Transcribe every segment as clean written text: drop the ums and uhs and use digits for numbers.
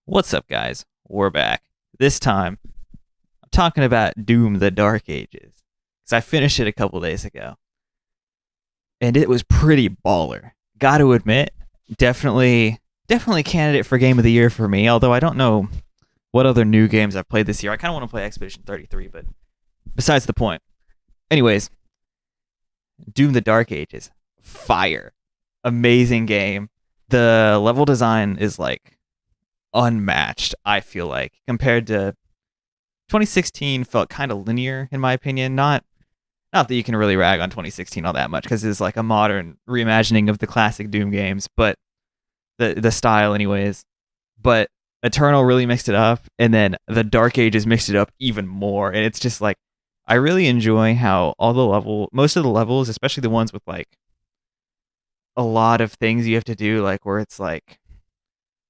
What's up, guys? We're back. This time, I'm talking about Doom: The Dark Ages because I finished it a couple days ago, and it was pretty baller. Got to admit, definitely candidate for Game of the Year for me. Although I don't know what other new games I've played this year. I kind of want to play Expedition 33, but besides the point. Anyways, Doom: The Dark Ages, fire, amazing game. The level design is like unmatched, I feel like, compared to 2016 felt kind of linear in my opinion. Not that you can really rag on 2016 all that much because it's like a modern reimagining of the classic Doom games, but the style anyways. But Eternal really mixed it up, and then the Dark Ages mixed it up even more, and it's just like I really enjoy how most of the levels, especially the ones with like a lot of things you have to do, like where it's like,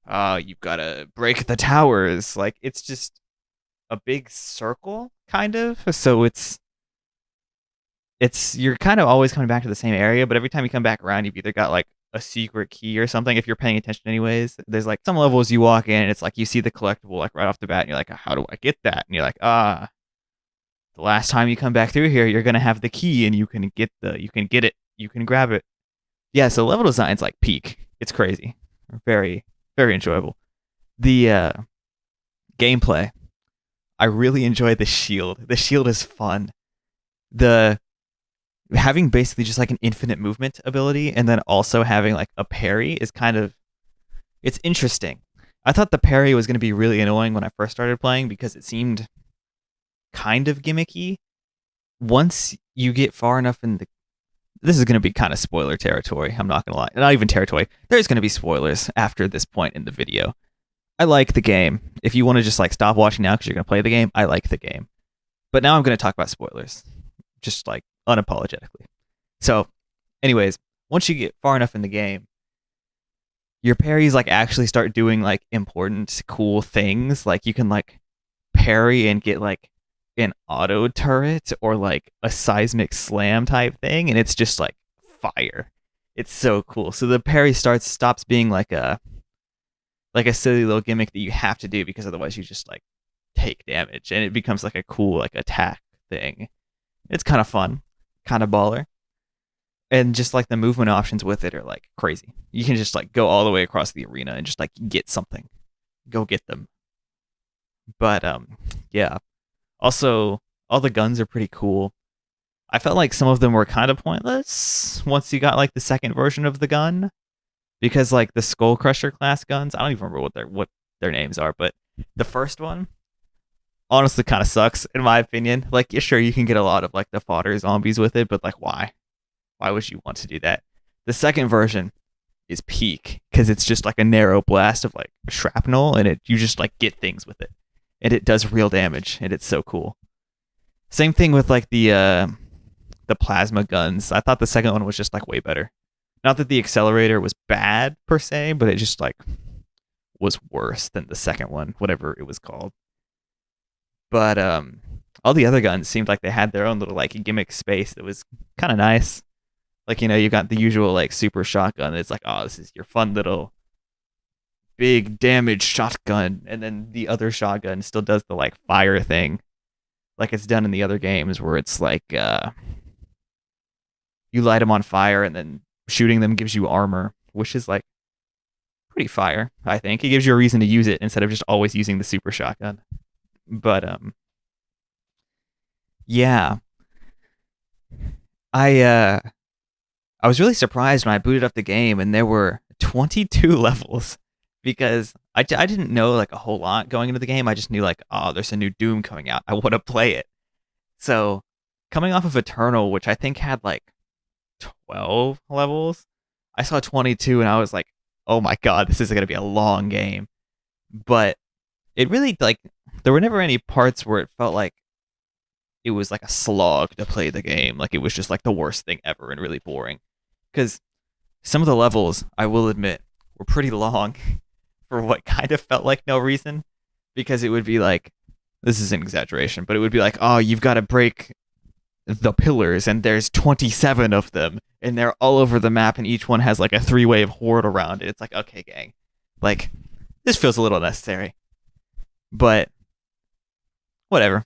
you've got to break the towers. Like it's just a big circle kind of, so it's you're kind of always coming back to the same area, but every time you come back around you've either got like a secret key or something if you're paying attention anyways. There's like some levels you walk in and it's like you see the collectible like right off the bat and you're like, how do I get that? And you're like, the last time you come back through here you're gonna have the key and you can get it, you can grab it. Yeah, so level design's like peak. It's crazy. Very, very enjoyable. The gameplay, I really enjoy the shield. The shield is fun. The Having basically just like an infinite movement ability and then also having like a parry is kind of, it's interesting. I thought the parry was going to be really annoying when I first started playing because it seemed kind of gimmicky. Once you get far enough in the, this is going to be kind of spoiler territory. I'm not going to lie. Not even territory. There's going to be spoilers after this point in the video. I like the game. If you want to just like stop watching now because you're going to play the game, I like the game. But now I'm going to talk about spoilers, just like unapologetically. So, anyways, once you get far enough in the game, your parries like actually start doing like important, cool things. Like you can like parry and get like an auto turret or like a seismic slam type thing, and it's just like fire. It's so cool. So the parry stops being like a silly little gimmick that you have to do because otherwise you just like take damage, and it becomes like a cool like attack thing. It's kind of fun, kind of baller, and just like the movement options with it are like crazy. You can just like go all the way across the arena and just like get something, go get them. But yeah. Also, all the guns are pretty cool. I felt like some of them were kind of pointless once you got like the second version of the gun, because like the Skull Crusher class guns, I don't even remember what their names are, but the first one honestly kind of sucks in my opinion. Like, yeah, sure, you can get a lot of like the fodder zombies with it, but like, why? Why would you want to do that? The second version is peak because it's just like a narrow blast of like shrapnel, and it you just like get things with it, and it does real damage, and it's so cool. Same thing with like the plasma guns. I thought the second one was just like way better. Not that the accelerator was bad per se, but it just like was worse than the second one, whatever it was called. But all the other guns seemed like they had their own little like gimmick space that was kind of nice. Like, you know, you got the usual like super shotgun. It's like, oh, this is your fun little big damage shotgun, and then the other shotgun still does the like fire thing, like it's done in the other games, where it's like you light them on fire, and then shooting them gives you armor, which is like pretty fire. I think it gives you a reason to use it instead of just always using the super shotgun. But yeah, I uh I was really surprised when I booted up the game and there were 22 levels, because I didn't know like a whole lot going into the game. I just knew like, oh, there's a new Doom coming out, I want to play it. So coming off of Eternal, which I think had like 12 levels, I saw 22 and I was like, oh my god, this is going to be a long game. But it really like, there were never any parts where it felt like it was like a slog to play the game. Like it was just like the worst thing ever and really boring. Because some of the levels, I will admit, were pretty long for what kind of felt like no reason. Because it would be like, this is an exaggeration, but it would be like, oh, you've got to break the pillars, and there's 27 of them, and they're all over the map, and each one has like a three-wave horde around it. It's like, okay, gang, like this feels a little unnecessary. But whatever.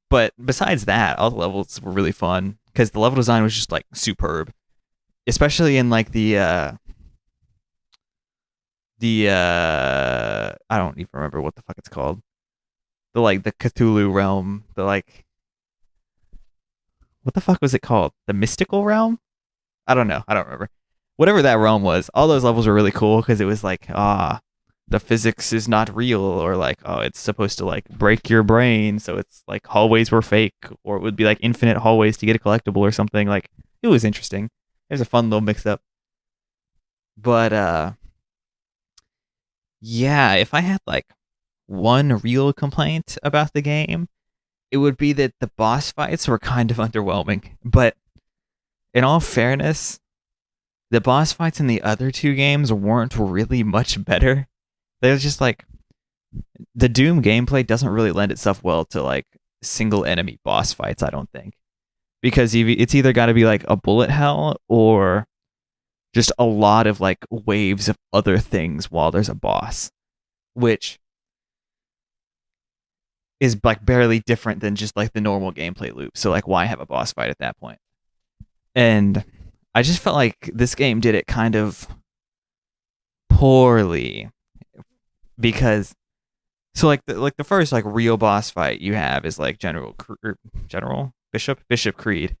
But besides that, all the levels were really fun because the level design was just like superb, especially in like the I don't even remember what the fuck it's called. The Cthulhu realm, the like what the fuck was it called? The mystical realm? I don't know. I don't remember. Whatever that realm was, all those levels were really cool because it was like, the physics is not real, or like, it's supposed to like break your brain, so it's like hallways were fake, or it would be like infinite hallways to get a collectible or something. Like, it was interesting. It was a fun little mix up. But yeah, if I had like one real complaint about the game, it would be that the boss fights were kind of underwhelming. But in all fairness, the boss fights in the other two games weren't really much better. They were just like, the Doom gameplay doesn't really lend itself well to like single enemy boss fights, I don't think. Because it's either got to be like a bullet hell or just a lot of like waves of other things while there's a boss, which is like barely different than just like the normal gameplay loop. So like, why have a boss fight at that point? And I just felt like this game did it kind of poorly because so like the first like real boss fight you have is like General Bishop Creed,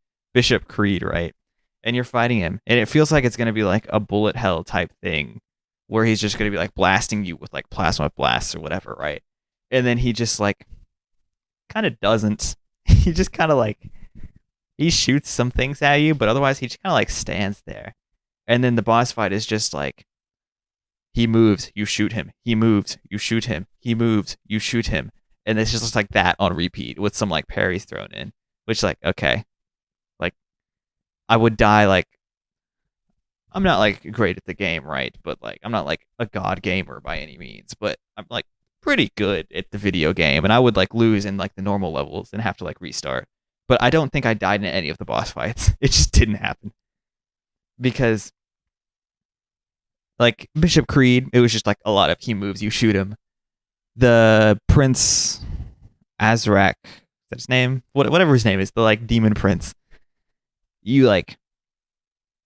right? And you're fighting him, and it feels like it's gonna be like a bullet hell type thing, where he's just gonna be like blasting you with like plasma blasts or whatever, right? And then he just like kind of doesn't. He just kind of like he shoots some things at you, but otherwise he just kind of like stands there. And then the boss fight is just like he moves, you shoot him. He moves, you shoot him. He moves, you shoot him. And it's just like that on repeat with some like parries thrown in, which like okay, like I would die like I'm not like great at the game, right? But like I'm not like a god gamer by any means, but I'm like pretty good at the video game, and I would like lose in like the normal levels and have to like restart. But I don't think I died in any of the boss fights. It just didn't happen because like Bishop Creed, it was just like a lot of he moves, you shoot him. The Prince Azrak, is that his name? Whatever his name is, the like demon prince. You like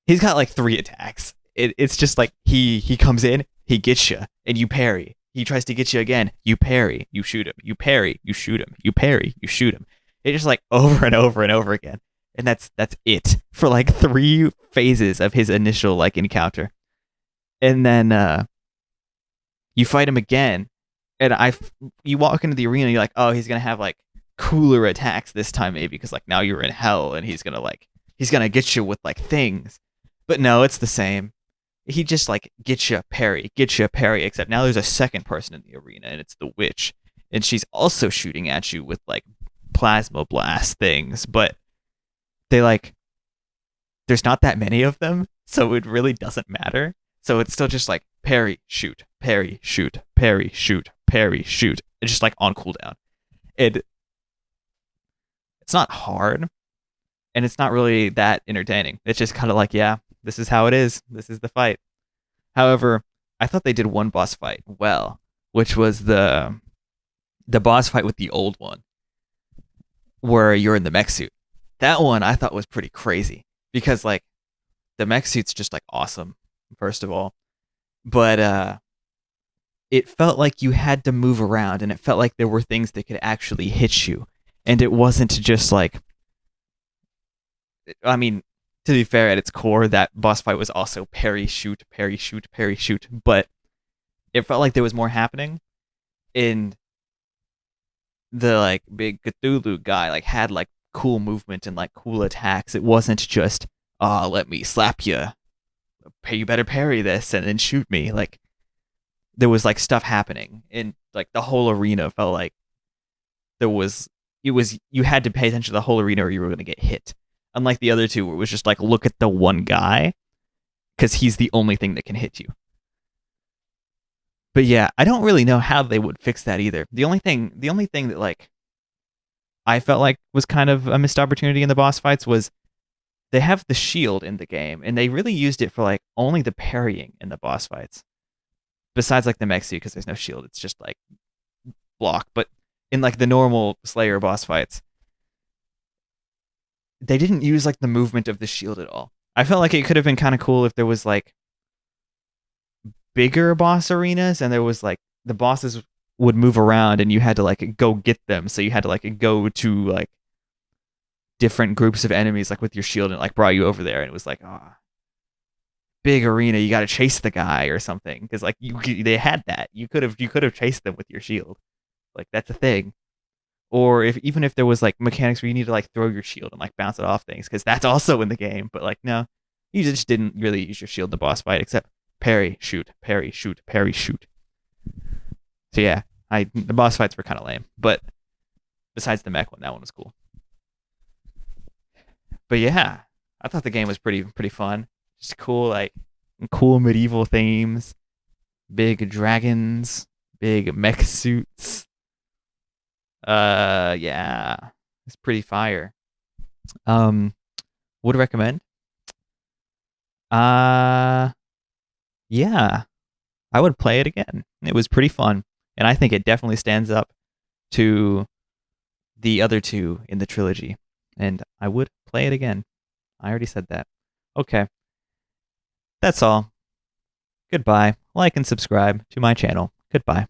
he's got like three attacks. It's just like he comes in, he gets you, and you parry. He tries to get you again, you parry, you shoot him, you parry, you shoot him, you parry, you shoot him. It's just like over and over and over again, and that's it for like three phases of his initial like encounter, and then you fight him again, and you walk into the arena, and you're like, oh, he's gonna have like cooler attacks this time maybe because like now you're in hell, and he's gonna get you with like things. But no, it's the same. He just like gets you parry, except now there's a second person in the arena, and it's the witch. And she's also shooting at you with like plasma blast things, but they like there's not that many of them, so it really doesn't matter. So it's still just like parry, shoot, parry, shoot, parry, shoot, parry, shoot. It's just like on cooldown. It's not hard, and it's not really that entertaining. It's just kind of like, yeah, this is how it is. This is the fight. However, I thought they did one boss fight well, which was the boss fight with the old one, where you're in the mech suit. That one I thought was pretty crazy because like the mech suit's just like awesome, first of all. But it felt like you had to move around, and it felt like there were things that could actually hit you. And it wasn't just like, I mean, to be fair, at its core, that boss fight was also parry, shoot, parry, shoot, parry, shoot. But it felt like there was more happening. And the like big Cthulhu guy like had like cool movement and like cool attacks. It wasn't just, let me slap you. You better parry this and then shoot me. Like there was like stuff happening, and like the whole arena felt like you had to pay attention to the whole arena or you were going to get hit. Unlike the other two, where it was just like, look at the one guy, because he's the only thing that can hit you. But yeah, I don't really know how they would fix that either. The only thing that like I felt like was kind of a missed opportunity in the boss fights was they have the shield in the game, and they really used it for like only the parrying in the boss fights. besides like the mech suit, because there's no shield, it's just like block. But in like the normal Slayer boss fights, they didn't use like the movement of the shield at all. I felt like it could have been kind of cool if there was like bigger boss arenas and there was like the bosses would move around and you had to like go get them. So you had to like go to like different groups of enemies like with your shield and it, like brought you over there and it was like, oh, big arena, you got to chase the guy or something because like they had that. You could have chased them with your shield. Like that's a thing. Or if even if there was like mechanics where you need to like throw your shield and like bounce it off things because that's also in the game. But like no, you just didn't really use your shield in the boss fight except parry, shoot, parry, shoot, parry, shoot. So yeah, the boss fights were kind of lame, but besides the mech one, that one was cool. But yeah, I thought the game was pretty fun. Just cool like cool medieval themes, big dragons, big mech suits. Yeah, it's pretty fire. Um, would recommend. Uh, yeah, I would play it again. It was pretty fun, and I think it definitely stands up to the other two in the trilogy. And I would play it again. I already said that. Okay, that's all. Goodbye. Like and subscribe to my channel. Goodbye.